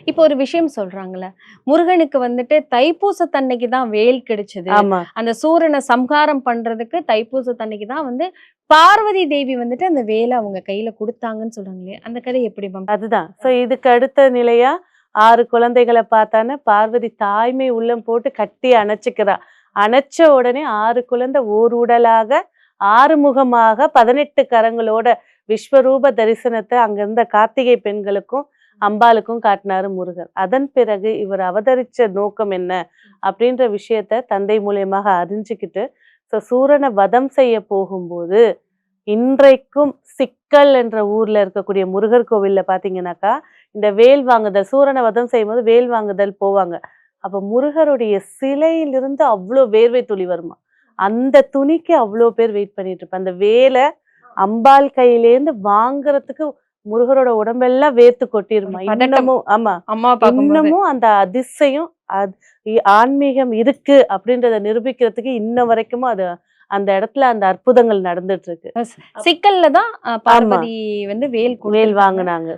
இப்போ ஒரு விஷயம் சொல்றாங்கல்ல, முருகனுக்கு வந்துட்டு தைப்பூசத்தன்னைக்கு தான் வேல் கிடைச்சது. ஆமா. அந்த சூரனை சம்ஹாரம் பண்றதுக்கு தைப்பூசத்தன்னைக்கு தான் வந்து பார்வதி தேவி வந்துட்டு அந்த வேல அவங்க கையில குடுத்தாங்கன்னு சொல்றாங்களே, அந்த கதை எப்படி மேம்? அதுதான். இதுக்கு அடுத்த நிலையா 6 குழந்தைகள பார்த்தான பார்வதி தாய்மை உள்ளம் போட்டு கட்டி அணைச்சுக்கிறா. அணைச்ச உடனே 6 குழந்தை ஓர் உடலாக, ஆறுமுகமாக 18 கரங்களோட விஸ்வரூப தரிசனத்த அங்க இருந்த கார்த்திகை பெண்களுக்கும், அம்பாளுக்கும் காட்டினாரு முருகர். அதன் பிறகு இவர் அவதரிச்ச நோக்கம் என்ன? அப்படின்ற விஷயத்த தந்தை மூலியமாக அறிஞ்சுக்கிட்டு, சூரனை வதம் செய்ய போகும்போது, இன்றைக்கும் சிக்கல் என்ற ஊர்ல இருக்கக்கூடிய முருகர் கோவில்ல பார்த்தீங்கன்னாக்கா, இந்த வேல் வாங்குதல் சூரனை வதம் செய்யும்போது வேல் வாங்குதல் போவாங்க. அப்ப முருகருடைய சிலையிலிருந்து அவ்ளோ வேர்வை துளி வருமாம். அந்த துணிக்கு அவ்ளோ பேர் வெயிட் பண்ணிட்டு இருப்பாங்க. அந்த வேல அம்பாள் கையிலேருந்து வாங்குறதுக்கு முருகரோட உடம்பெல்லாம் வேர்த்து கொட்டிருமா. பதட்டம். இன்னமும் ஆமா. அம்மாவ பார்க்கும்போது. இன்னமும் அந்த அதிசயம் ஆன்மீகம் இருக்கு அப்படின்றத நிரூபிக்கிறதுக்கு இன்ன வரைக்கும் அது அந்த இடத்துல அந்த அற்புதங்கள் நடந்துட்டு இருக்கு. சிக்கல்ல தான் பார்வதி வந்து வேல் வேல் குடுத்திருக்காங்க. வாங்குனாங்க.